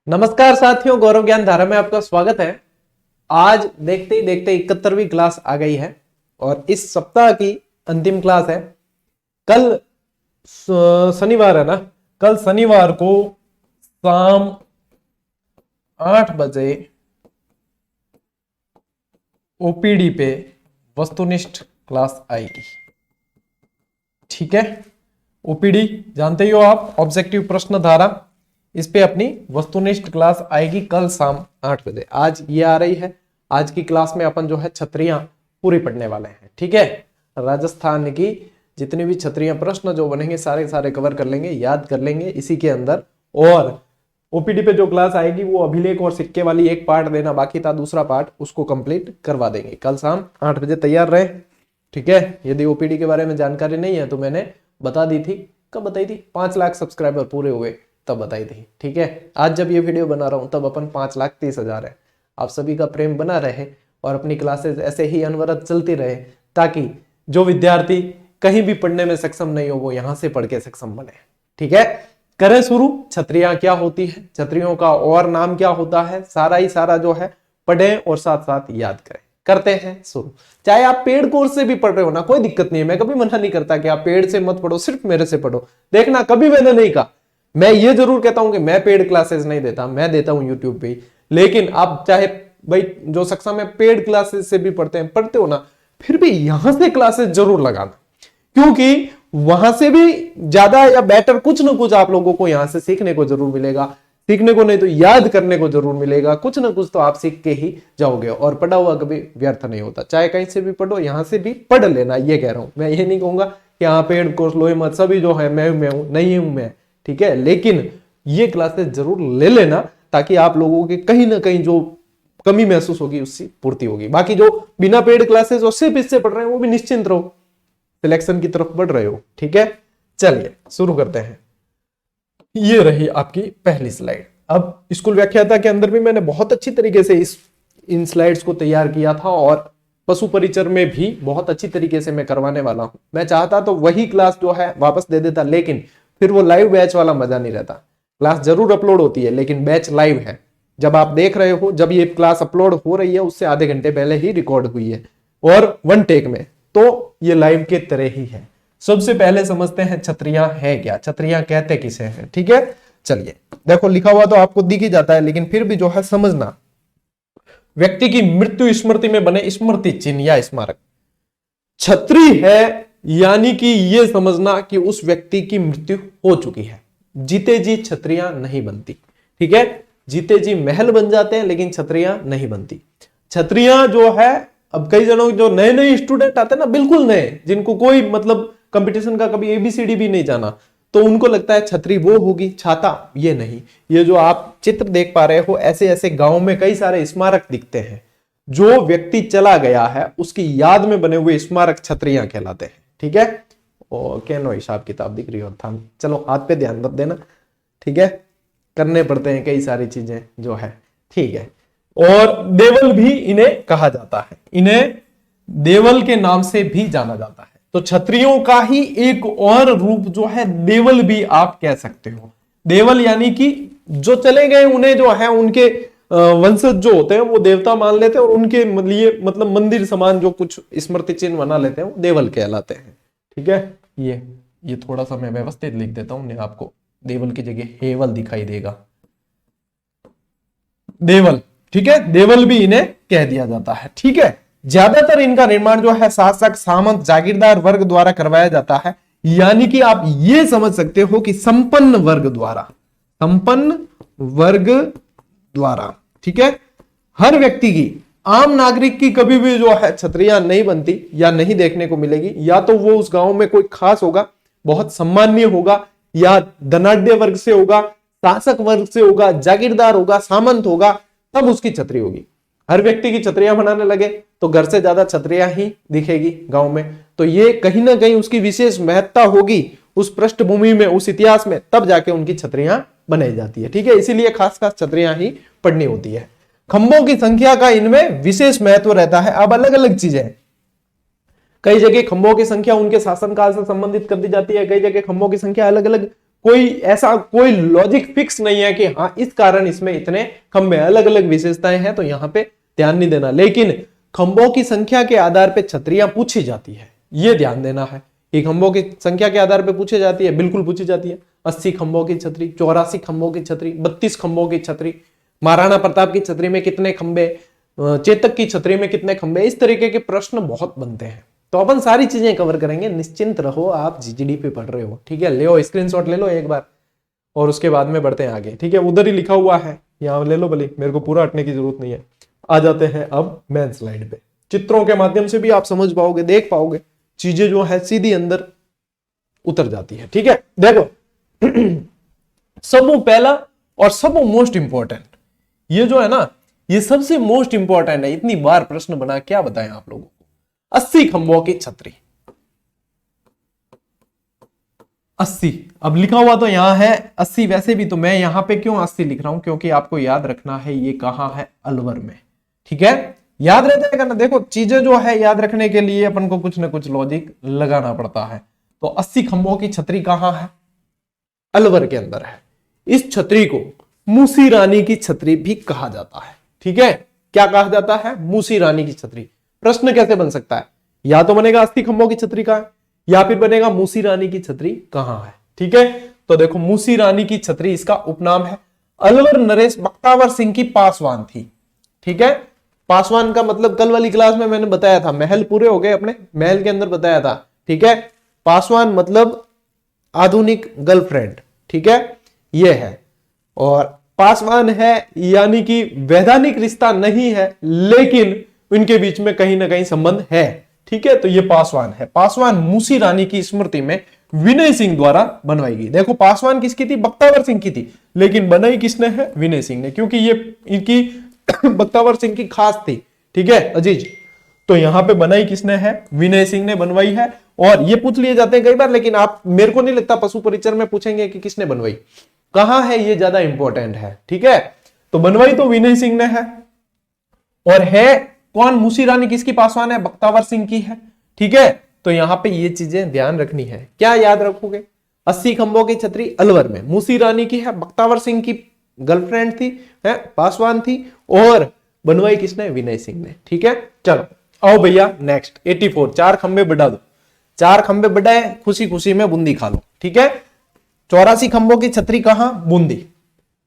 नमस्कार साथियों, गौरव ज्ञान धारा में आपका स्वागत है। आज देखते ही देखते 71वीं क्लास आ गई है और इस सप्ताह की अंतिम क्लास है। कल शनिवार है ना, कल शनिवार को शाम 8 बजे ओपीडी पे वस्तुनिष्ठ क्लास आएगी। ठीक है, ओपीडी जानते ही हो आप, ऑब्जेक्टिव प्रश्न धारा। इस पे अपनी वस्तुनिष्ठ क्लास आएगी कल शाम 8 बजे। आज ये आ रही है। आज की क्लास में अपन जो है छतरियां पूरी पढ़ने वाले हैं। ठीक है, राजस्थान की जितनी भी छतरियां प्रश्न जो बनेंगे सारे सारे कवर कर लेंगे, याद कर लेंगे इसी के अंदर। और ओपीडी पे जो क्लास आएगी वो अभिलेख और सिक्के वाली एक पार्ट देना बाकी था, दूसरा पार्ट उसको कंप्लीट करवा देंगे। कल शाम 8 बजे तैयार रहे। ठीक है, यदि ओपीडी के बारे में जानकारी नहीं है तो मैंने बता दी थी। कब बताई थी? 5 लाख सब्सक्राइबर पूरे हुए तब बताई थी। ठीक है, आज जब ये वीडियो बना रहा हूं तब अपन 5,30,000 है। आप सभी का प्रेम बना रहे और अपनी क्लासेस ऐसे ही अनवरत चलती रहे, ताकि जो विद्यार्थी कहीं भी पढ़ने में सक्षम नहीं हो वो यहां से पढ़ के सक्षम बने। ठीक है, करें शुरू। छतरियां क्या होती है, छतरियों का और नाम क्या होता है, सारा ही सारा जो है पढ़ें और साथ साथ याद करें। करते हैं शुरू। चाहे आप पेड कोर्स से भी पढ़ रहे हो ना, कोई दिक्कत नहीं है। मैं कभी मना नहीं करता कि आप पेड से मत पढ़ो, सिर्फ मेरे से पढ़ो। देखना, कभी मैंने नहीं कहा। मैं ये जरूर कहता हूं कि मैं पेड क्लासेस नहीं देता, मैं देता हूं यूट्यूब पे। लेकिन आप चाहे भाई जो सक्षम में पेड क्लासेस से भी पढ़ते हो ना, फिर भी यहां से क्लासेस जरूर लगाना, क्योंकि वहां से भी ज्यादा या बेटर कुछ ना कुछ आप लोगों को यहां से सीखने को जरूर मिलेगा। सीखने को नहीं तो याद करने को जरूर मिलेगा। कुछ ना कुछ तो आप सीख के ही जाओगे और पढ़ा हुआ कभी व्यर्थ नहीं होता। चाहे कहीं से भी पढ़ो, यहां से भी पढ़ लेना, ये कह रहा हूं। मैं ये नहीं कहूंगा कि हाँ पेड कोर्स लो मत, सभी जो है मैं हूं नहीं हूं मैं। ठीक है, लेकिन ये क्लासेस जरूर ले लेना, ताकि आप लोगों के कहीं ना कहीं जो कमी महसूस होगी उसकी पूर्ति होगी। बाकी जो बिना पेड क्लासेस और सिर्फ इससे पढ़ रहे हैं वो भी निश्चिंत रहो, सिलेक्शन की तरफ बढ़ रहे हो। ठीक है, चलिए शुरू करते हैं। ये रही आपकी पहली स्लाइड। अब स्कूल व्याख्याता के अंदर भी मैंने बहुत अच्छी तरीके से इन स्लाइड्स को तैयार किया था और पशु परिचर में भी बहुत अच्छी तरीके से मैं करवाने वाला हूं। मैं चाहता तो वही क्लास जो है वापस दे देता, लेकिन फिर वो लाइव बैच वाला मजा नहीं रहता। क्लास जरूर अपलोड होती है लेकिन बैच लाइव है। जब आप देख रहे हो, जब ये क्लास अपलोड हो रही है उससे आधे घंटे पहले ही रिकॉर्ड हुई है और 1 टेक में, तो ये लाइव के तरह ही है। सबसे पहले समझते हैं छतरियां है क्या, छतरियां कहते किसे हैं। ठीक है, चलिए देखो, लिखा हुआ तो आपको दिख ही जाता है, लेकिन फिर भी जो है समझना। व्यक्ति की मृत्यु स्मृति में बने स्मृति चिन्ह या स्मारक छतरी है, यानी कि यह समझना कि उस व्यक्ति की मृत्यु हो चुकी है। जीते जी छतरियां नहीं बनती। ठीक है, जीते जी महल बन जाते हैं लेकिन छतरियां नहीं बनती। छतरियां जो है, अब कई जनों जो नए नए स्टूडेंट आते हैं ना, बिल्कुल नए, जिनको कोई मतलब कंपटीशन का कभी एबीसीडी भी नहीं जाना, तो उनको लगता है छतरी वो होगी, छाता। ये नहीं, ये जो आप चित्र देख पा रहे हो, ऐसे ऐसे गांव में कई सारे स्मारक दिखते हैं। जो व्यक्ति चला गया है उसकी याद में बने हुए स्मारक छतरियां कहलाते हैं। ठीक है, और कैनो हिसाब किताब दिख रही हो था, चलो हाथ पे ध्यान मत देना। ठीक है, करने पड़ते हैं कई सारी चीजें जो है। ठीक है, और देवल भी इन्हें कहा जाता है, इन्हें देवल के नाम से भी जाना जाता है। तो छतरियों का ही एक और रूप जो है देवल भी आप कह सकते हो। देवल यानी कि जो चले गए उन्हें जो है उनके वंशज जो होते हैं वो देवता मान लेते हैं और उनके लिए मतलब मंदिर समान जो कुछ स्मृति चिन्ह बना लेते हैं वो देवल कहलाते हैं। ठीक है, ये थोड़ा सा मैं व्यवस्थित लिख देता हूं, आपको देवल की जगह हेवल दिखाई देगा, देवल। ठीक है, देवल भी इन्हें कह दिया जाता है। ठीक है, ज्यादातर इनका निर्माण जो है शासक, सामंत, जागीरदार वर्ग द्वारा करवाया जाता है। यानी कि आप ये समझ सकते हो कि संपन्न वर्ग द्वारा, संपन्न वर्ग द्वारा। ठीक है, हर व्यक्ति की, आम नागरिक की कभी भी जो है छतरियां नहीं बनती या नहीं देखने को मिलेगी। या तो वो उस गांव में कोई खास होगा, बहुत सम्मानीय होगा, या धनाढ्य वर्ग से होगा, शासक वर्ग से होगा, जागीरदार होगा, सामंत होगा, तब उसकी छतरी होगी। हर व्यक्ति की छतरियां बनाने लगे तो घर से ज्यादा छतरियां ही दिखेगी गांव में। तो ये कहीं ना कहीं उसकी विशेष महत्ता होगी उस पृष्ठभूमि में, उस इतिहास में, तब जाके उनकी छतरियां बनाई जाती है। ठीक है, इसीलिए खास खास छतरियां ही पढ़नी होती है। खंभों की संख्या का इनमें विशेष महत्व रहता है। अब अलग अलग चीजें, कई जगह खंभों की संख्या उनके शासनकाल से संबंधित कर दी जाती है, कई जगह खंभों की संख्या अलग अलग कोई ऐसा कोई लॉजिक फिक्स नहीं है कि हाँ इस कारण इसमें इतने खंभे, अलग अलग विशेषताएं हैं, तो यहां पे ध्यान नहीं देना। लेकिन खंभों की संख्या के आधार पर छतरियां पूछी जाती है, ये ध्यान देना है कि खंभों की संख्या के आधार पर पूछी जाती है, बिल्कुल पूछी जाती है। 80 खंभों की छतरी, 84 खंभों की छतरी, 32 खंभों की छतरी, महाराणा प्रताप की छतरी में कितने खंभे, चेतक की छतरी में कितने खंभे, इस तरीके के प्रश्न बहुत बनते हैं। तो अपन सारी चीजें कवर करेंगे, निश्चिंत रहो, आप जीजीडी पे पढ़ रहे हो, ठीक है। ले स्क्रीनशॉट ले लो एक बार और उसके बाद में बढ़ते हैं आगे, ठीक है। उधर ही लिखा हुआ है, यहाँ ले लो भले, मेरे को पूरा हटने की जरूरत नहीं है। आ जाते हैं अब मेन स्लाइड पे। चित्रों के माध्यम से भी आप समझ पाओगे, देख पाओगे, चीजें जो है सीधी अंदर उतर जाती है, ठीक है। देखो सबसे पहला और सबसे मोस्ट इंपॉर्टेंट, ये जो है ना, ये सबसे मोस्ट इंपॉर्टेंट है, इतनी बार प्रश्न बना, क्या बताएं आप लोगों को। 80 खंभों की छतरी, 80 अब लिखा हुआ तो यहां है 80, वैसे भी तो मैं यहां पे क्यों 80 लिख रहा हूं, क्योंकि आपको याद रखना है ये कहां है, अलवर में, ठीक है। याद रह जाएगा ना, देखो चीजें जो है याद रखने के लिए अपन को कुछ ना कुछ लॉजिक लगाना पड़ता है। तो 80 खंभों की छतरी कहां है, अलवर के अंदर है। इस छतरी को मूसी रानी की छतरी भी कहा जाता है, ठीक है। क्या कहा जाता है, मूसी रानी की छतरी। प्रश्न कैसे बन सकता है, या तो बनेगा 80 खंभों की छतरी कहां है, या फिर बनेगा मूसी रानी की छतरी कहां है, ठीक है। तो देखो मूसी रानी की छतरी इसका उपनाम है। अलवर नरेश बख्तावर सिंह की पासवान थी, ठीक है। पासवान का मतलब कल वाली क्लास में मैंने बताया था, महल पूरे हो गए अपने, महल के अंदर बताया था, ठीक है। पासवान मतलब आधुनिक गर्लफ्रेंड, ठीक है, ये है। और पासवान है यानी कि वैधानिक रिश्ता नहीं है, लेकिन इनके बीच में कहीं ना कहीं संबंध है, ठीक है। तो ये पासवान है। पासवान मूसी रानी की स्मृति में विनय सिंह द्वारा बनवाई गई। देखो पासवान किसकी थी, बख्तावर सिंह की थी, लेकिन बनाई किसने है, विनय सिंह ने, क्योंकि ये इनकी बख्तावर सिंह की खास थी, ठीक है, अजीज। तो यहां पे बनाई किसने है, विनय सिंह ने बनवाई है। और ये पूछ लिए जाते हैं कई बार, लेकिन आप, मेरे को नहीं लगता पशु परिचर में पूछेंगे कि किसने बनवाई, कहां है, ये ज्यादा इंपॉर्टेंट है, ठीक है। तो बनवाई तो विनय सिंह ने है, और है कौन, मूसी रानी किसकी पासवान है, बख्तावर सिंह की है, ठीक है। तो यहां पे ये चीजें ध्यान रखनी है। क्या याद रखोगे, 80 खंभों की छतरी अलवर में मूसी रानी की है, बख्तावर सिंह की गर्लफ्रेंड थी, है, पासवान थी, और बनवाई किसने, विनय सिंह ने, ठीक है। चलो आओ भैया नेक्स्ट 84, 4 खंभे बढ़ा दो, 4 खंभे बढ़ाए, खुशी खुशी में बूंदी खा लो, ठीक है। 84 खंभों की छतरी कहां, बूंदी।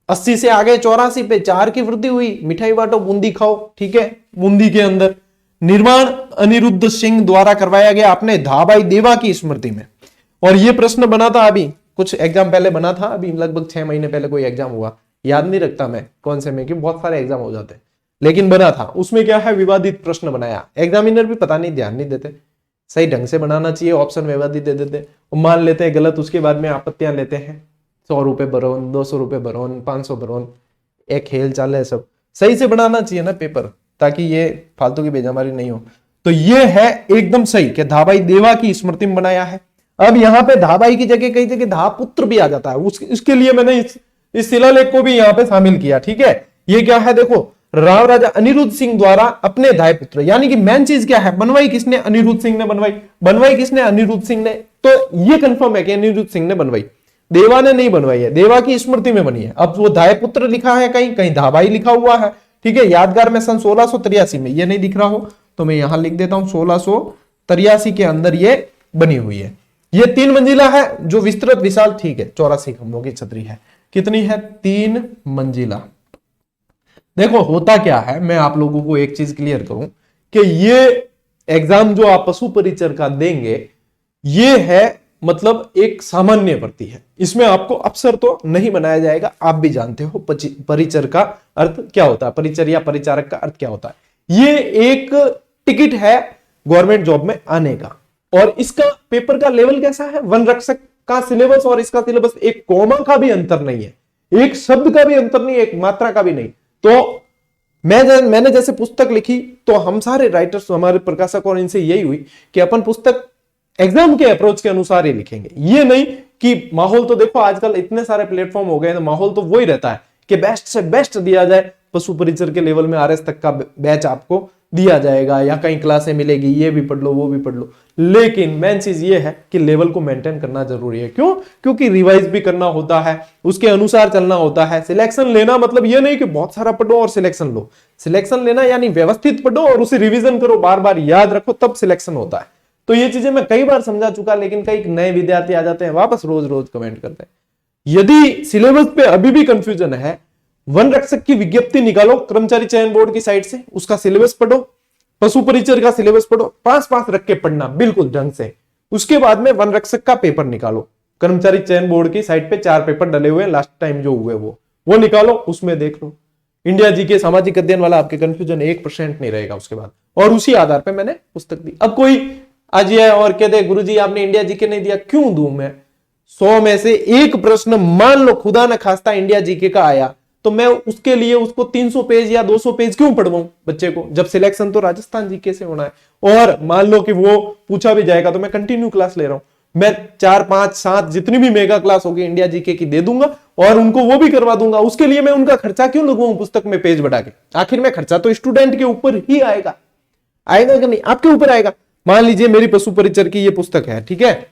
80 से आगे 84 पे 4 की वृद्धि हुई, मिठाई बांटो बूंदी खाओ, ठीक है। बूंदी के अंदर निर्माण अनिरुद्ध सिंह द्वारा करवाया गया अपने धाबाई देवा की स्मृति में। और यह प्रश्न बना था अभी कुछ एग्जाम पहले बना था, अभी लगभग 6 महीने पहले कोई एग्जाम हुआ, याद नहीं रखता मैं कौन से में, क्योंकि बहुत सारे एग्जाम हो जाते हैं, लेकिन बना था। उसमें क्या है, विवादित प्रश्न बनाया। एग्जामिनर भी पता नहीं ध्यान नहीं देते, सही ढंग से बनाना चाहिए, ऑप्शन विवादित दे देते, मान लेते हैं गलत, उसके बाद में आपत्तियां लेते हैं, 100 रुपए बरोन, 200 रुपए बरोन, 500 बरोन, एक खेल चाल है। सब सही से बनाना चाहिए ना पेपर, ताकि ये फालतू की बेजमारी नहीं हो। तो ये है एकदम सही कि धाबाई देवा की स्मृति में बनाया है। अब यहाँ पे धाबाई की जगह कई जगह धापुत्र भी आ जाता है, उसके लिए मैंने इस शिलालेख को भी यहाँ पे शामिल किया, ठीक है। ये क्या है, देखो राव राजा अनिरुद्ध सिंह द्वारा अपने धाय पुत्र, यानी कि मेन चीज क्या है, बनवाई किसने, अनिरुद्ध सिंह ने बनवाई। बनवाई किसने, अनिरुद्ध सिंह ने। तो ये कंफर्म है कि अनिरुद्ध सिंह ने बनवाई, देवा ने नहीं बनवाई है, देवा की स्मृति में बनी है। अब वो धाय पुत्र लिखा है, कहीं कहीं धाबाई लिखा हुआ है, ठीक है। यादगार में सन 1683 में, ये नहीं दिख रहा हो तो मैं यहां लिख देता हूं, 1683 के अंदर ये बनी हुई है। ये 3 मंजिला है, जो विस्तृत विशाल, ठीक है, 84 खंभों की छतरी है। कितनी है, 3 मंजिला। देखो होता क्या है, मैं आप लोगों को एक चीज क्लियर करूं कि ये एग्जाम जो आप पशु परिचर का देंगे, ये है मतलब एक सामान्य भर्ती है, इसमें आपको अफसर तो नहीं बनाया जाएगा। आप भी जानते हो परिचर का अर्थ क्या होता है, परिचर या परिचारक का अर्थ क्या होता है। ये एक टिकट है गवर्नमेंट जॉब में आने का। और इसका पेपर का लेवल कैसा है, वन रक्षक का सिलेबस और इसका सिलेबस एक कॉमा का भी अंतर नहीं है, एक शब्द का भी अंतर नहीं, एक मात्रा का भी नहीं। तो मैंने जैसे पुस्तक लिखी, तो हम सारे राइटर्स, हमारे प्रकाशक और इनसे यही हुई कि अपन पुस्तक एग्जाम के अप्रोच के अनुसार ही लिखेंगे। ये नहीं कि माहौल, तो देखो आजकल इतने सारे प्लेटफॉर्म हो गए, तो माहौल तो वही रहता है कि बेस्ट से बेस्ट दिया जाए। पशु परिचर के लेवल में आरएस तक का बैच आपको दिया जाएगा या कहीं क्लासें मिलेगी, ये भी पढ़ लो वो भी पढ़ लो, लेकिन मेन चीज ये है कि लेवल को मेंटेन करना जरूरी है। क्यों? क्योंकि रिवाइज भी करना होता है, उसके अनुसार चलना होता है। सिलेक्शन लेना मतलब ये नहीं कि बहुत सारा पढ़ो और सिलेक्शन लो। सिलेक्शन लेना यानी व्यवस्थित पढ़ो और उसे रिवीजन करो, बार बार याद रखो, तब सिलेक्शन होता है। तो ये चीजें मैं कई बार समझा चुका, लेकिन कई नए विद्यार्थी आ जाते हैं वापस रोज रोज कमेंट करते हैं। यदि सिलेबस पे अभी भी कंफ्यूजन है, वन रक्षक की विज्ञप्ति निकालो कर्मचारी चयन बोर्ड की साइड से, उसका सिलेबस पढ़ो, पशु परिचर का सिलेबस पढ़ो, 5-5 रख के पढ़ना बिल्कुल ढंग से। उसके बाद में वन रक्षक का पेपर निकालो, कर्मचारी चयन बोर्ड की साइट पे 4 पेपर डले हुए लास्ट टाइम जो हुए वो निकालो, उसमें देख लो। इंडिया जी के सामाजिक अध्ययन वाला आपके कंफ्यूजन 1% नहीं रहेगा उसके बाद, और उसी आधार पर मैंने पुस्तक दी। अब कोई आज ये और कह दे गुरुजी आपने इंडिया जी के नहीं दिया, क्यों दूं मैं? 100 में से एक प्रश्न मान लो खुदा न खास्ता इंडिया जीके का आया, तो मैं उसके लिए उसको 300 पेज या 200 पेज क्यों पढ़वाऊं बच्चे को, जब सिलेक्शन तो राजस्थान जीके से होना है। और मान लो कि वो पूछा भी जाएगा तो मैं कंटिन्यू क्लास ले रहा हूं, मैं 4, 5, 7 जितनी भी मेगा क्लास होगी इंडिया जीके की दे दूंगा और उनको वो भी करवा दूंगा। उसके लिए मैं उनका खर्चा क्यों लगवाऊं पुस्तक में पेज बढ़ा के? आखिर में खर्चा तो स्टूडेंट के ऊपर ही आएगा कि नहीं? आपके ऊपर आएगा। मान लीजिए मेरी पशु परिचर की ये पुस्तक है, ठीक है,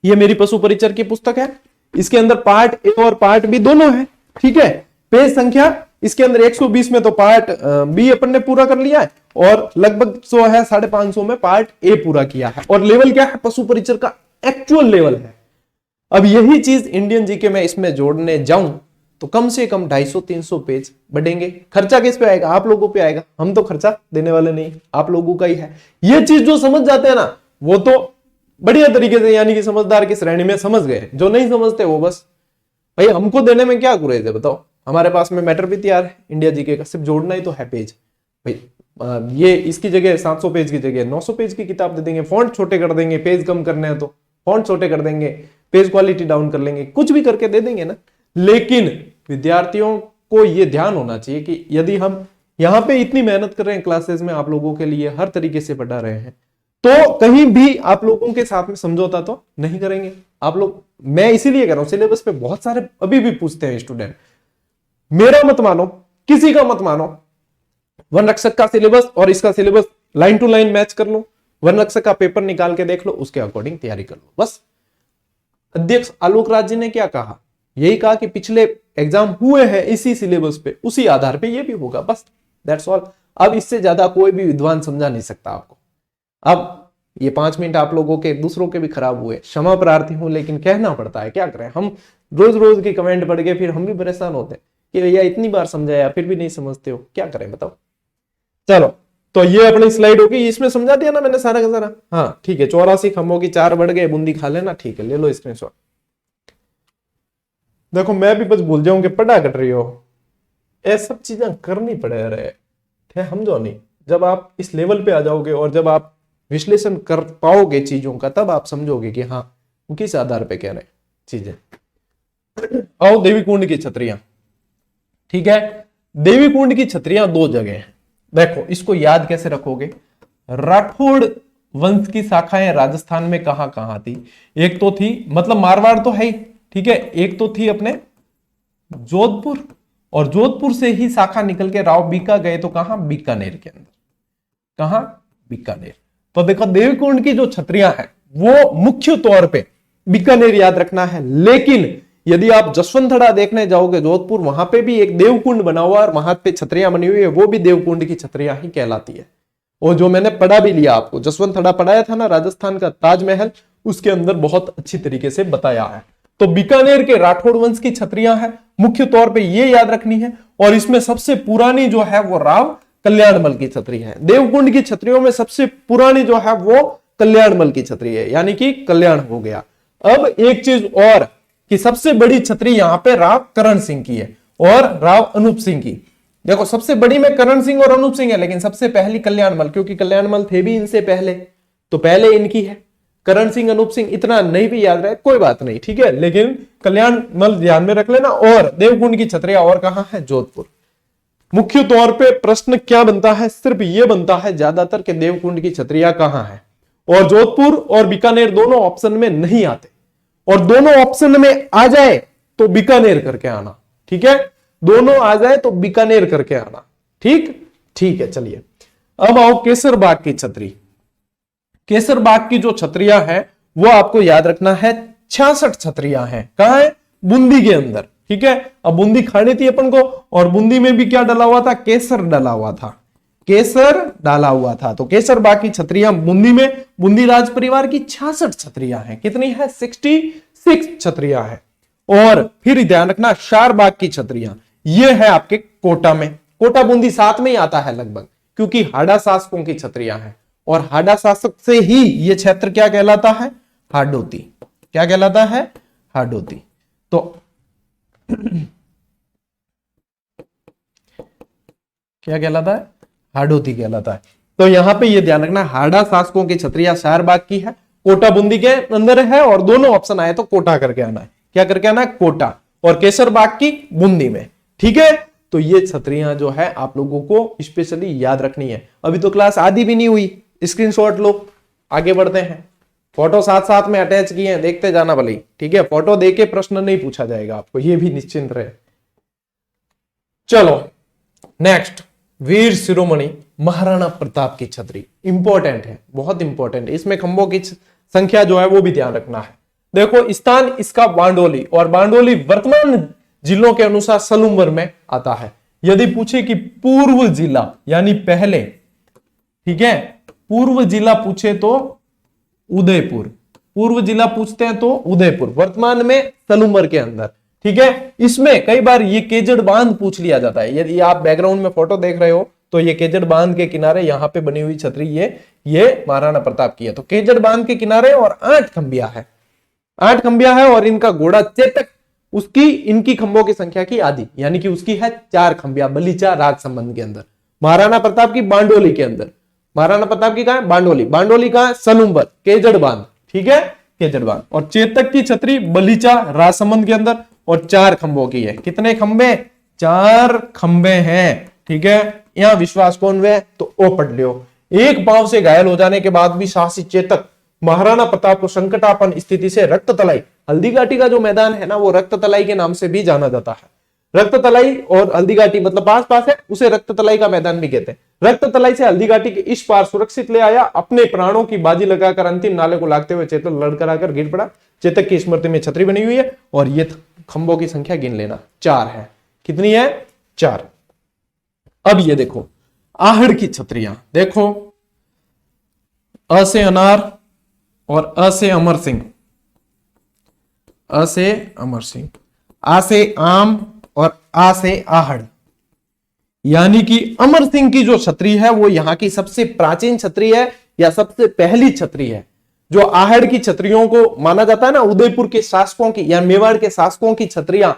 ये मेरी पशु परिचर की पुस्तक है, इसके अंदर पार्ट ए और पार्ट बी दोनों है, ठीक है। पेज संख्या इसके अंदर 120 में तो पार्ट बी अपन ने पूरा कर लिया है और लगभग 100 है 550 में पार्ट ए पूरा किया है। और लेवल क्या है? पशु परिचर का एक्चुअल लेवल है। अब यही चीज इंडियन जीके में इसमें जोड़ने जाऊं तो कम से कम 250-300 पेज बढ़ेंगे। खर्चा किस पे आएगा? आप लोगों पे आएगा, हम तो खर्चा देने वाले नहीं, आप लोगों का ही है। ये चीज जो समझ जाते हैं ना वो तो बढ़िया तरीके से, यानी कि समझदार की श्रेणी में समझ गए। जो नहीं समझते वो बस भाई हमको देने में क्या गुरेज है बताओ, हमारे पास में मैटर भी तैयार है इंडिया जीके का, सिर्फ जोड़ना ही तो है पेज। भाई ये इसकी जगह 700 पेज की जगह 900 पेज की किताब दे देंगे, फॉन्ट छोटे कर देंगे, पेज कम करने हैं तो फॉन्ट छोटे कर देंगे, पेज क्वालिटी डाउन कर लेंगे, कुछ भी करके दे देंगे ना। लेकिन विद्यार्थियों को यह ध्यान होना चाहिए कि यदि हम यहां पे इतनी मेहनत कर रहे हैं क्लासेस में, आप लोगों के लिए हर तरीके से पढ़ा रहे हैं, तो कहीं भी आप लोगों के साथ में समझौता तो नहीं करेंगे आप लोग। मैं इसीलिए कह रहा हूं सिलेबस पे बहुत सारे अभी भी पूछते हैं स्टूडेंट, मेरा मत मानो, किसी का मत मानो, वन रक्षक का सिलेबस और इसका syllabus line to line match कर लो, वन रक्षक का पेपर निकाल के देख लो, उसके अकॉर्डिंग तैयारी कर लो बस। अध्यक्ष आलोक राज जी ने क्या कहा? यही कहा कि पिछले एग्जाम हुए हैं इसी सिलेबस पे, उसी आधार पे ये भी होगा, बस दैट्स ऑल। अब इससे ज्यादा कोई भी विद्वान समझा नहीं सकता आपको। अब ये 5 मिनट आप लोगों के दूसरों के भी खराब हुए, क्षमा प्रार्थी हूं, लेकिन कहना पड़ता है, क्या करें। हम रोज रोज की कमेंट पढ़ के फिर हम भी परेशान होते हैं कि भैया इतनी बार समझाया फिर भी नहीं समझते हो, क्या करें बताओ। चलो तो ये अपनी स्लाइड होगी, इसमें समझा दिया ना मैंने सारा का सारा। हाँ ठीक है, 84 खम्भों की 4 बढ़ गए, बूंदी खा लेना, ठीक है, ले लो स्क्रीनशॉट। देखो मैं भी बस भूल जाऊं कि पढ़ा कर रही हो, ये सब चीजें करनी पड़े रहे थे, हम जो नहीं। जब आप इस लेवल पे आ जाओगे और जब आप विश्लेषण कर पाओगे चीजों का, तब आप समझोगे कि हाँ किस आधार पे कह रहे हैं चीजें। आओ देवी कुंड की छतरियां, ठीक है। देवी कुंड की छतरियां 2 जगह हैं। देखो इसको याद कैसे रखोगे? राठौड़ वंश की शाखाएं राजस्थान में कहां कहां थी? एक तो थी, मतलब मारवाड़ तो है ही, ठीक है, एक तो थी अपने जोधपुर, और जोधपुर से ही शाखा निकल के राव बीका गए तो कहां? बीकानेर के अंदर। कहां? बीकानेर। तो देखो देवकुंड की जो छतरियां हैं वो मुख्य तौर पे बीकानेर याद रखना है, लेकिन यदि आप जसवंतड़ा देखने जाओगे जोधपुर, वहां पे भी एक देवकुंड बना हुआ और वहां पे छतरियां बनी हुई है, वो भी देवकुंड की छतरियां ही कहलाती है। और जो मैंने पढ़ा भी लिया आपको, जसवंतड़ा पढ़ाया था ना, राजस्थान का ताजमहल, उसके अंदर बहुत अच्छी तरीके से बताया है। तो बीकानेर के राठौड़ वंश की छतरियां हैं, मुख्य तौर पे ये याद रखनी है। और इसमें सबसे पुरानी जो है वो राव कल्याणमल की छतरी है। देवकुंड की छतरियों में सबसे पुरानी जो है वो कल्याणमल की छतरी है, यानी कि कल्याण हो गया। अब एक चीज और कि सबसे बड़ी छतरी यहां पे राव करण सिंह की है और राव अनूप सिंह की। देखो सबसे बड़ी में करण सिंह और अनूप सिंह है, लेकिन सबसे पहली कल्याणमल, क्योंकि कल्याणमल थे भी इनसे पहले, तो पहले इनकी है। करण सिंह अनूप सिंह इतना नहीं भी याद रहे कोई बात नहीं, ठीक है, लेकिन कल्याणमल ध्यान में रख लेना। और देवकुंड की छतरियां और कहां है? जोधपुर। मुख्य तौर पे प्रश्न क्या बनता है? सिर्फ ये बनता है ज्यादातर कि देवकुंड की छतरियां कहां है, और जोधपुर और बीकानेर दोनों ऑप्शन में नहीं आते, और दोनों ऑप्शन में आ जाए तो बीकानेर करके आना, ठीक है, दोनों आ जाए तो बीकानेर करके आना, ठीक है। चलिए अब आओ केसर बाग की छतरी। केसर बाग की जो छतरियां हैं वो आपको याद रखना है 66 छतरियां हैं। कहां है? बूंदी के अंदर। ठीक है, अब बूंदी खानी थी अपन को, और बूंदी में भी क्या डाला हुआ था? केसर डाला हुआ था, केसर डाला हुआ था। तो केसर बाग की छतरियां बूंदी में, बूंदी राज परिवार की 66 छतरियां हैं। कितनी है? 66 छतरियां हैं। और फिर ध्यान रखना शारबाग की छतरियां, ये है आपके कोटा में। कोटा बूंदी साथ में ही आता है लगभग, क्योंकि हाड़ा शासकों की छतरियां हैं, और हाड़ा शासक से ही ये क्षेत्र क्या कहलाता है? हाडोती। क्या कहलाता है? हाडोती। तो क्या कहलाता है? हाडोती कहलाता है। तो यहां पे ये ध्यान रखना, हाड़ा शासकों की छतरियां शारबाग की है, कोटा बूंदी के अंदर है, और दोनों ऑप्शन आए तो कोटा करके आना है। क्या करके आना है? कोटा। और केसर बाग की बूंदी में। ठीक है, तो ये छतरियां जो है आप लोगों को स्पेशली याद रखनी है। अभी तो क्लास आधी भी नहीं हुई, स्क्रीनशॉट लो, आगे बढ़ते हैं। फोटो साथ साथ में अटैच किए हैं, देखते जाना भले ही। ठीक है, फोटो देके प्रश्न नहीं पूछा जाएगा आपको, ये भी निश्चिंत रहे। चलो नेक्स्ट, वीर शिरोमणि महाराणा प्रताप की छतरी। इंपॉर्टेंट है, बहुत इंपॉर्टेंट है। इसमें खंभों की संख्या जो है वो भी ध्यान रखना है। देखो, स्थान इसका बांडोली, और बांडोली वर्तमान जिलों के अनुसार सलूम्बर में आता है। यदि पूछे कि पूर्व जिला यानी पहले, ठीक है, पूर्व जिला पूछे तो उदयपुर, पूर्व जिला पूछते हैं तो उदयपुर, वर्तमान में सलूम्बर के अंदर। ठीक है, इसमें कई बार ये केजड़ बांध पूछ लिया जाता है। यदि आप बैकग्राउंड में फोटो देख रहे हो तो ये केजड़ बांध के किनारे यहां पे बनी हुई छतरी ये महाराणा प्रताप की है। तो केजड़ बांध के किनारे और 8 खंबिया है, 8 खंबिया है, और इनका घोड़ा चेतक उसकी इनकी खंभों की संख्या की आधी, यानी कि उसकी है 4 खंबिया बलीचा राज संबंध के अंदर। महाराणा प्रताप की बांडोली के अंदर, महाराणा प्रताप की कहां है? बांडोली। बांडोली कहां है? सलूम्बर, केजड़ बांध। ठीक है, केजड़ बांध। और चेतक की छतरी बलीचा राजसमंद के अंदर, और 4 खंभों की है। कितने खंबे? 4 खंबे हैं। ठीक है, यहां विश्वास कौन वे? तो ओ पढ़ लियो। एक पांव से घायल हो जाने के बाद भी साहसी चेतक महाराणा प्रताप को संकटापन्न स्थिति से रक्त तलाई, हल्दी घाटी का जो मैदान है ना, वो रक्त तलाई के नाम से भी जाना जाता है। रक्त तलाई और हल्दी घाटी मतलब पास पास है, उसे रक्त तलाई का मैदान भी कहते हैं। रक्त तलाई से हल्दी घाटी के इस पार सुरक्षित ले आया, अपने प्राणों की बाजी लगाकर अंतिम नाले को लागते हुए चेतक लड़कर आकर गिर पड़ा। चेतक की स्मृति में छतरी बनी हुई है, और ये खंभों की संख्या गिन लेना, 4 है। कितनी है? 4। अब ये देखो आहड़ की छतरियां, देखो अ से अनार और अ से अमर सिंह, अ से अमर सिंह, आ से आम और आ से आहड़, यानी कि अमर सिंह की जो छतरी है वो यहां की सबसे प्राचीन छतरी है, या सबसे पहली छतरी है। जो आहड़ की छतरियों को माना जाता है ना, उदयपुर के शासकों की या मेवाड़ के शासकों की छतरियां,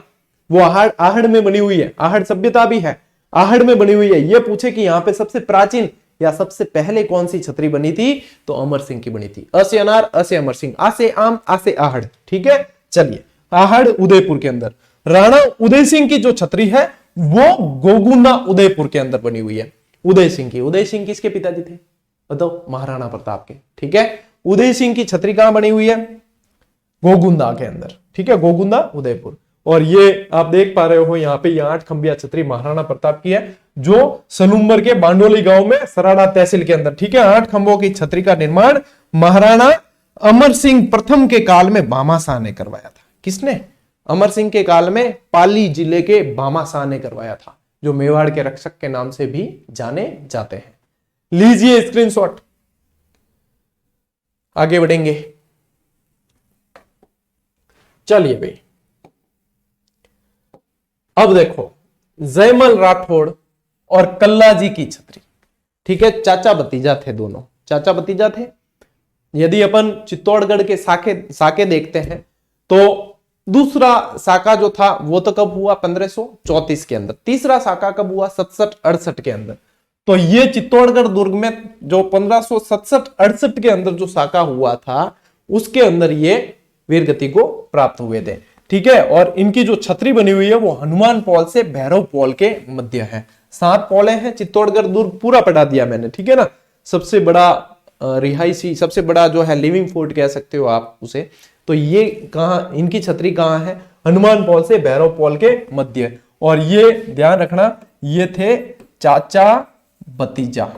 वो आहड़ में बनी हुई है। आहड़ सभ्यता भी है, आहड़ में बनी हुई है। ये पूछे कि यहां पे सबसे प्राचीन या सबसे पहले कौन सी छतरी बनी थी, तो अमर सिंह की बनी थी। अ से अनार, अ से अमर सिंह, आ से आम, आ से आहड़। ठीक है, चलिए आहड़ उदयपुर के अंदर। राणा उदय सिंह की जो छतरी है वो गोगुना उदयपुर के अंदर बनी हुई है। उदय सिंह की, उदय सिंह किसके पिताजी थे? बताओ, महाराणा प्रताप के। ठीक है, उदय सिंह की छतरी कहां बनी हुई है? गोगुंदा के अंदर। ठीक है, गोगुंदा उदयपुर। और ये आप देख पा रहे हो यहाँ पे, ये 8 खंबिया छतरी महाराणा प्रताप की है, जो सलूम्बर के बांडोली गांव में सराड़ा तहसील के अंदर। ठीक है, 8 खंभों की छतरी का निर्माण महाराणा अमर सिंह प्रथम के काल में भामाशाह ने करवाया था। किसने? अमर सिंह के काल में पाली जिले के भामाशाह ने करवाया था, जो मेवाड़ के रक्षक के नाम से भी जाने जाते हैं। लीजिए स्क्रीनशॉट, आगे बढ़ेंगे। चलिए भाई, अब देखो जयमल राठौड़ और कल्लाजी की छतरी। ठीक है, चाचा भतीजा थे दोनों, चाचा भतीजा थे। यदि अपन चित्तौड़गढ़ के साके देखते हैं तो दूसरा साका जो था वो तो कब हुआ? 1534 के अंदर। तीसरा साका कब हुआ? 67-68 के अंदर। तो ये चित्तौड़गढ़ दुर्ग में जो 1567-68 के अंदर जो साका हुआ था, उसके अंदर ये वीरगति को प्राप्त हुए थे। ठीक है, और इनकी जो छतरी बनी हुई है वो हनुमान पॉल से भैरव पॉल के मध्य है। 7 पॉले हैं। चित्तौड़गढ़ दुर्ग पूरा पढ़ा दिया मैंने। ठीक है ना, सबसे बड़ा रिहायशी, सबसे बड़ा जो है लिविंग फोर्ट कह सकते हो आप उसे। तो ये कहां, इनकी छतरी कहां है? हनुमान पॉल से भैरव पॉल के मध्य। और ये ध्यान रखना, ये थे चाचा भतीजा।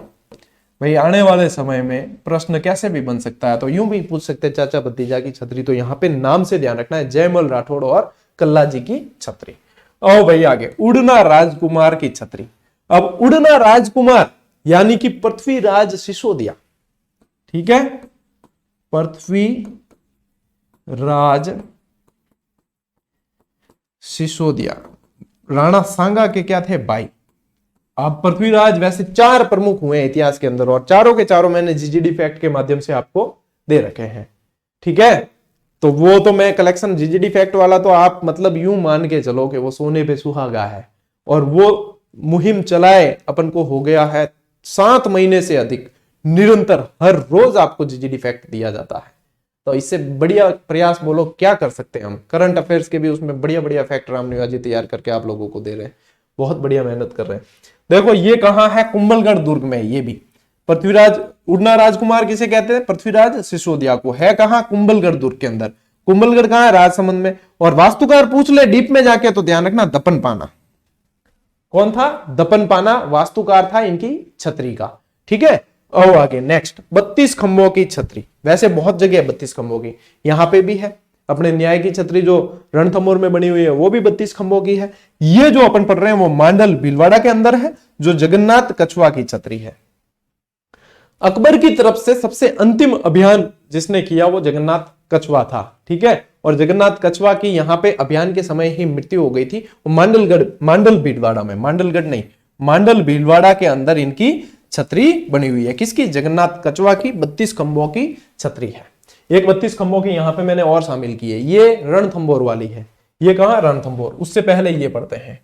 भाई आने वाले समय में प्रश्न कैसे भी बन सकता है, तो यूं भी पूछ सकते हैं चाचा भतीजा की छतरी, तो यहाँ पे नाम से ध्यान रखना है, जयमल राठौड़ और कल्ला जी की छतरी। आओ भाई आगे, उड़ना राजकुमार की छतरी। अब उड़ना राजकुमार यानी कि पृथ्वीराज सिसोदिया, ठीक है, पृथ्वीराज सिसोदिया राणा सांगा के क्या थे, भाई। अब पृथ्वीराज वैसे 4 प्रमुख हुए इतिहास के अंदर, और चारों के चारों मैंने जीजीडी फैक्ट के माध्यम से आपको दे रखे हैं, ठीक है। तो वो तो मैं कलेक्शन जीजीडी फैक्ट वाला तो आप मतलब यूं मान के चलो कि वो सोने पे सुहागा है, और वो मुहिम चलाए अपन को हो गया है 7 महीने से अधिक, निरंतर हर रोज आपको जीजीडी फैक्ट दिया जाता है। तो इससे बढ़िया प्रयास बोलो क्या कर सकते हैं हम। करंट अफेयर्स के भी उसमें बढ़िया बढ़िया फैक्ट राम निवाजी तैयार करके आप लोगों को दे रहे हैं, बहुत बढ़िया मेहनत कर रहे हैं। देखो ये कहां है, कुंभलगढ़ दुर्ग में। ये भी पृथ्वीराज उड़ना राजकुमार किसे कहते हैं, पृथ्वीराज सिसोदिया को, है कहां, कुंभलगढ़ दुर्ग के अंदर। कुंभलगढ़ कहां है, राजसमंद में। और वास्तुकार पूछ ले डीप में जाके तो ध्यान रखना, दपन पाना। कौन था, दपन पाना वास्तुकार था इनकी छतरी का, ठीक है। और आगे नेक्स्ट, 32 खंभों की छतरी। वैसे बहुत जगह 32 खंभों की, यहां पे भी है। अपने न्याय की छतरी जो रणथंभौर में बनी हुई है वो भी 32 खंभों की है। ये जो अपन पढ़ रहे हैं वो मांडल भीलवाड़ा के अंदर है, जो जगन्नाथ कछुआ की छतरी है। अकबर की तरफ से सबसे अंतिम अभियान जिसने किया वो जगन्नाथ कछुआ था, ठीक है। और जगन्नाथ कछुआ की यहां पे अभियान के समय ही मृत्यु हो गई थी। मांडल भीलवाड़ा में, मांडलगढ़ नहीं, मांडल भीलवाड़ा के अंदर इनकी छतरी बनी हुई है। किसकी, जगन्नाथ कछुआ की 32 खंभों की छतरी है। एक 32 खंभों की यहां पे मैंने और शामिल की है, ये रणथंभौर वाली है। ये कहां, रणथंभौर। उससे पहले ये पढ़ते हैं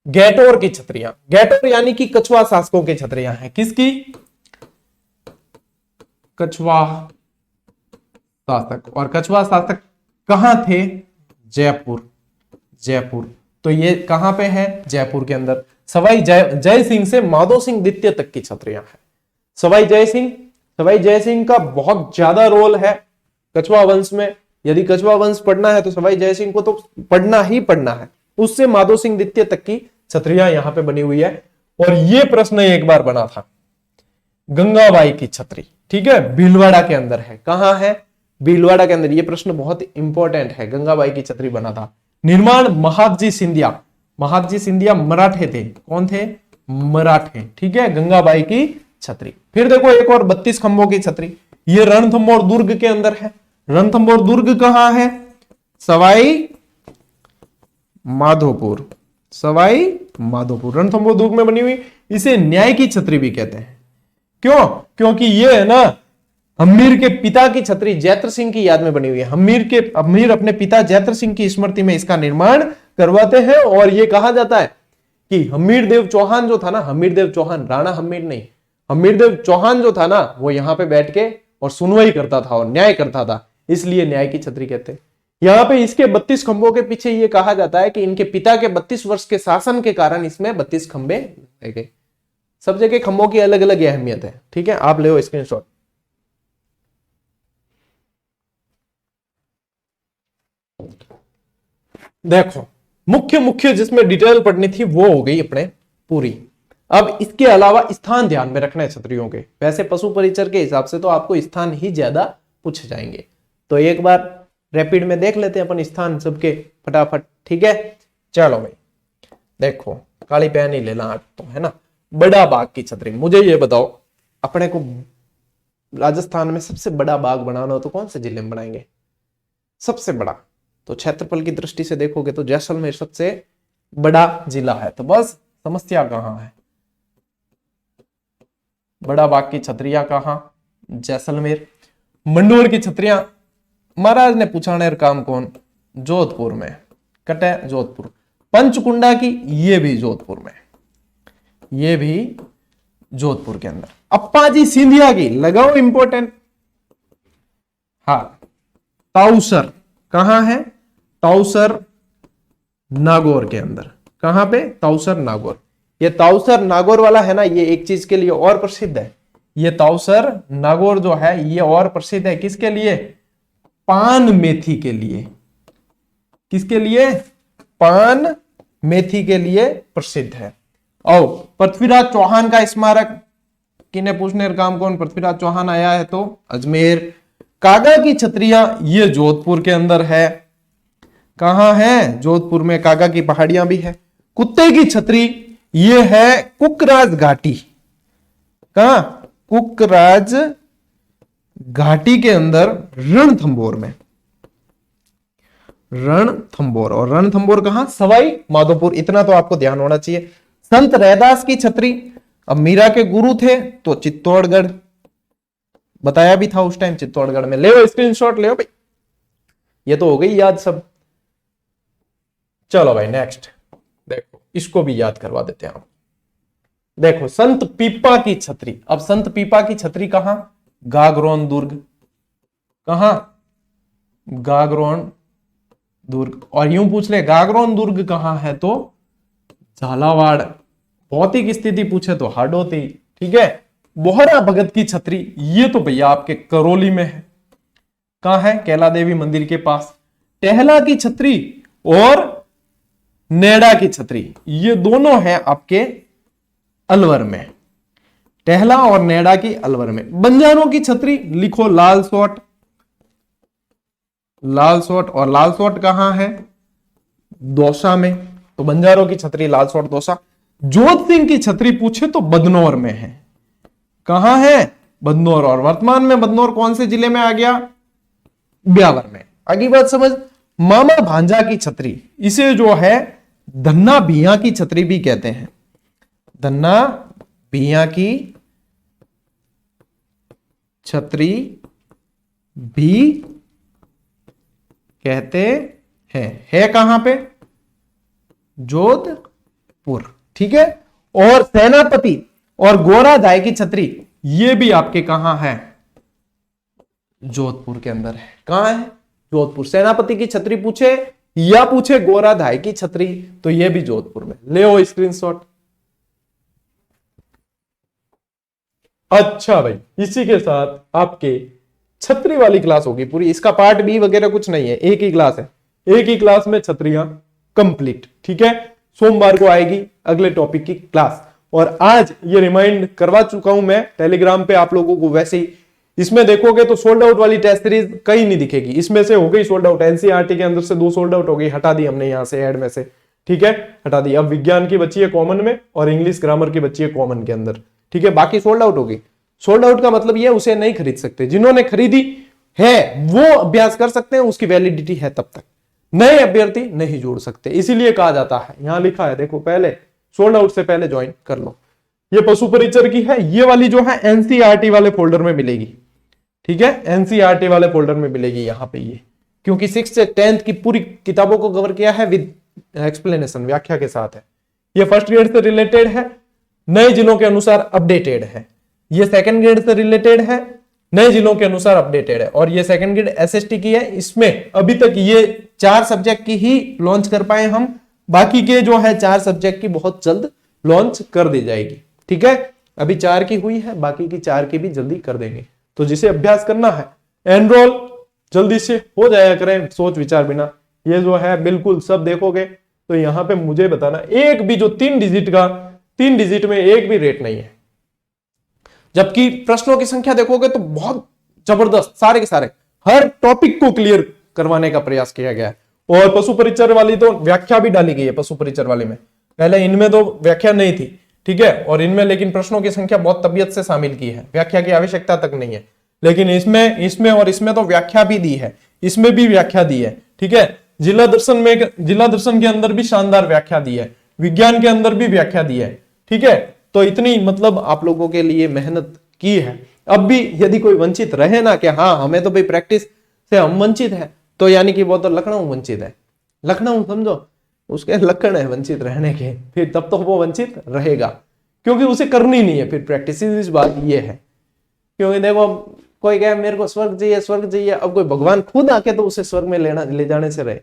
गैटोर की छतरियां। गैटोर यानी कि कछुआ शासकों की छतरियां हैं। किसकी, कछुआ शासक। और कछुआ शासक कहां थे, जयपुर। जयपुर, तो ये कहां पे है, जयपुर के अंदर। सवाई जय सिंह से माधो सिंह द्वितीय तक की छतरियां हैं। सवाई जय सिंह का बहुत ज्यादा रोल है कछुआ वंश में। यदि कछुआ वंश पढ़ना है तो सवाई जय सिंह को तो पढ़ना ही पढ़ना है। उससे माधो सिंह द्वितीय तक की छतरियां यहां पे बनी हुई है। और ये प्रश्न एक बार बना था, गंगाबाई की छतरी, ठीक है, भीलवाड़ा के अंदर है। कहां है, भीलवाड़ा के अंदर। ये प्रश्न बहुत इंपॉर्टेंट है, गंगाबाई की छतरी बना था। निर्माण महादजी सिंधिया। महादजी सिंधिया मराठे थे। कौन थे, मराठे, ठीक है। गंगाबाई की छतरी। फिर देखो एक और 32 खंभों की छतरी, ये रणथंभौर दुर्ग के अंदर है। रणथंभौर दुर्ग कहां है, सवाई माधोपुर। सवाई माधोपुर रणथंभौर दुर्ग में बनी हुई। इसे न्याय की छतरी भी कहते हैं। क्यों, क्योंकि ये है ना हम्मीर के पिता की छतरी जैत्र सिंह की याद में बनी हुई है। हम्मीर अपने पिता जैत्र सिंह की स्मृति में इसका निर्माण करवाते हैं। और ये कहा जाता है कि हम्मीर देव चौहान जो था ना, हम्मीर देव चौहान, राणा हम्मीर नहीं, हम्मीर देव चौहान जो था ना, वो यहां पे बैठ के और सुनवाई करता था और न्याय करता था, इसलिए न्याय की छतरी कहते हैं। यहां पे इसके 32 खंभों के पीछे ये कहा जाता है कि इनके पिता के 32 वर्ष के शासन के कारण इसमें 32 खंभे रह गए। सब जगह खंभों की अलग अलग अहमियत है, ठीक है, आप ले स्क्रीनशॉट। देखो मुख्य जिसमें डिटेल पढ़नी थी वो हो गई अपने पूरी। अब इसके अलावा स्थान ध्यान में रखना है छतरियों के। वैसे पशु परिचर के हिसाब से तो आपको स्थान ही ज्यादा पूछे जाएंगे, तो एक बार रैपिड में देख लेते हैं अपन स्थान सबके फटाफट, ठीक है। चलो भाई देखो, काली पेन ही लेना तो है ना। बड़ा बाग की छतरी, मुझे ये बताओ अपने को राजस्थान में सबसे बड़ा बाग बनाना हो तो कौन से जिले में बनाएंगे, सबसे बड़ा। तो क्षेत्रफल की दृष्टि से देखोगे तो जैसलमेर सबसे बड़ा जिला है। तो बस समस्या कहां है, बड़ा बाग की छतरियां कहां, जैसलमेर। मंडोर की छतरियां महाराज ने पूछाने काम कौन, जोधपुर में, कटे जोधपुर। पंचकुंडा की, ये भी जोधपुर में, ये भी जोधपुर के अंदर। अप्पाजी सिंधिया की लगाओ इंपॉर्टेंट, हाँ, ताउसर कहां है, ताउसर नागौर के अंदर। कहां पे, ताउसर नागौर। ये ताउसर नागौर वाला है ना, ये एक चीज के लिए और प्रसिद्ध है। ये ताउसर नागौर जो है ये और प्रसिद्ध है किसके लिए, पान मेथी के लिए। किसके लिए, पान मेथी के लिए प्रसिद्ध है। और पृथ्वीराज चौहान का स्मारक किने पूछने काम कौन, पृथ्वीराज चौहान आया है तो अजमेर। कागा की छतरियां ये जोधपुर के अंदर है। कहां है? जोधपुर में कागा की पहाड़ियां भी है। कुत्ते की छतरी ये है कुकराज घाटी। कहां? कुकराज घाटी के अंदर रणथंभौर में। रणथंभौर, और रणथंभौर कहां? सवाई माधोपुर। इतना तो आपको ध्यान होना चाहिए। संत रैदास की छतरी, अब मीरा के गुरु थे तो चित्तौड़गढ़, बताया भी था उस टाइम चित्तौड़गढ़ में। ले स्क्रीनशॉट ले भाई, ये तो हो गई याद सब। चलो भाई नेक्स्ट देखो, इसको भी याद करवा देते हैं आप। देखो संत पीपा की छतरी। अब संत पीपा की छतरी कहां? गागरोन दुर्ग। कहां? गागरोन दुर्ग। और यूं पूछ ले गागरोन दुर्ग कहां है तो झालावाड़। भौतिक स्थिति पूछे तो हाडोती। ठीक है। बोहरा भगत की छतरी ये तो भैया आपके करौली में है। कहां है? कैला देवी मंदिर के पास। टहला की छतरी और नेड़ा की छतरी ये दोनों हैं आपके अलवर में। टहला और नेड़ा की अलवर में। बंजारों की छतरी लिखो लालसोट। लालसोट, और लालसोट कहां है? दौसा में। तो बंजारों की छतरी लालसोट दौसा। जोध सिंह की छतरी पूछे तो बदनौर में है। कहां है? बदनौर। और वर्तमान में बदनौर कौन से जिले में आ गया? ब्यावर में। आगे बात समझ। मामा भांजा की छतरी इसे जो है धन्ना भिया की छतरी भी कहते हैं। धन्ना भिया की छतरी भी कहते हैं। है कहां पे? जोधपुर। ठीक है। और सेनापति और गोरा धाय की छतरी ये भी आपके कहां है? जोधपुर के अंदर है। कहां है? जोधपुर। सेनापति की छतरी पूछे या पूछे गोरा धाय की छतरी तो ये भी जोधपुर में। ले ओ स्क्रीनशॉट। अच्छा भाई, इसी के साथ आपके छतरी वाली क्लास होगी पूरी। इसका पार्ट बी वगैरह कुछ नहीं है, एक ही क्लास है। एक ही क्लास में छतरियां कंप्लीट। ठीक है। सोमवार को आएगी अगले टॉपिक की क्लास। और आज ये रिमाइंड करवा चुका हूं मैं टेलीग्राम पे आप लोगों को। वैसे ही इसमें देखोगे तो सोल्ड आउट वाली टेस्ट सीरीज कहीं नहीं दिखेगी। इसमें से हो गई सोल्ड आउट। एनसीईआरटी के अंदर से 2 सोल्ड आउट हो गई, हटा दी हमने यहां से ऐड में से। ठीक है, हटा दी। अब विज्ञान की बच्ची है कॉमन में और इंग्लिश ग्रामर की बच्ची है कॉमन के अंदर। ठीक है, बाकी सोल्ड आउट हो गई। सोल्ड आउट का मतलब ये उसे नहीं खरीद सकते। जिन्होंने खरीदी है वो अभ्यास कर सकते हैं, उसकी वैलिडिटी है तब तक। नए अभ्यर्थी नहीं जोड़ सकते, इसीलिए कहा जाता है। यहां लिखा है देखो, पहले सोल्ड आउट से पहले ज्वाइन कर लो। ये पशु परिचर की है। ये वाली जो है एनसीईआरटी वाले फोल्डर में मिलेगी। ठीक है, एनसीईआरटी वाले फोल्डर में मिलेगी यहां पे ये, क्योंकि 6th से 10th की पूरी किताबों को कवर किया है विद एक्सप्लेनेशन, व्याख्या के साथ है। ये फर्स्ट ग्रेड से रिलेटेड है, नए जिलों के अनुसार अपडेटेड है। ये सेकंड ग्रेड से रिलेटेड है, नए जिलों के अनुसार अपडेटेड है। और ये सेकंड ग्रेड एसएसटी की है। इसमें अभी तक ये 4 सब्जेक्ट की ही लॉन्च कर पाए हम। बाकी के जो है 4 सब्जेक्ट की बहुत जल्द लॉन्च कर दी जाएगी। ठीक है, अभी 4 की हुई है, बाकी की 4 की भी जल्दी कर देंगे। तो जिसे अभ्यास करना है एनरोल जल्दी से हो जाया करें, सोच विचार बिना। ये जो है बिल्कुल सब देखोगे तो यहां पे मुझे बताना, एक भी जो 3 डिजिट का, 3 डिजिट में एक भी रेट नहीं है। जबकि प्रश्नों की संख्या देखोगे तो बहुत जबरदस्त, सारे के सारे हर टॉपिक को क्लियर करवाने का प्रयास किया गया है। और पशु परिचर वाली तो व्याख्या भी डाली गई है। पशु परिचर वाली में पहले इनमें तो व्याख्या नहीं थी। ठीक है, और इनमें लेकिन प्रश्नों की संख्या बहुत तबियत से शामिल की है, व्याख्या की आवश्यकता तक नहीं है। लेकिन इसमें और इसमें तो व्याख्या भी दी है, इसमें भी व्याख्या दी है। ठीक है, जिला दर्शन के अंदर भी शानदार व्याख्या दी है, विज्ञान के अंदर भी व्याख्या दी है। ठीक है, तो इतनी मतलब आप लोगों के लिए मेहनत की है। अब भी यदि कोई वंचित रहे ना कि हाँ हमें तो भाई प्रैक्टिस से हम वंचित है, तो यानी कि वो तो लखनऊ वंचित है। लखनऊ समझो, उसके लक्षण है वंचित रहने के, फिर तब तो वो वंचित रहेगा, क्योंकि उसे करनी नहीं है फिर प्रैक्टिस। इस बात ये है, क्योंकि देखो कोई कहे मेरे को स्वर्ग चाहिए, स्वर्ग चाहिए। अब कोई भगवान खुद आके तो उसे स्वर्ग में ले जाने से रहे।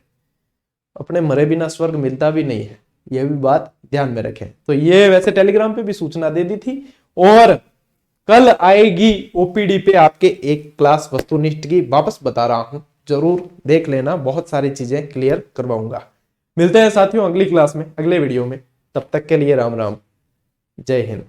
अपने मरे बिना स्वर्ग मिलता भी नहीं है, यह भी बात ध्यान में रखें। तो ये वैसे टेलीग्राम पे भी सूचना दे दी थी। और कल आएगी ओपीडी पे आपके एक क्लास वस्तुनिष्ठ की, वापस बता रहा हूं, जरूर देख लेना, बहुत सारी चीजें क्लियर करवाऊंगा। मिलते हैं साथियों अगली क्लास में, अगले वीडियो में। तब तक के लिए राम राम, जय हिंद।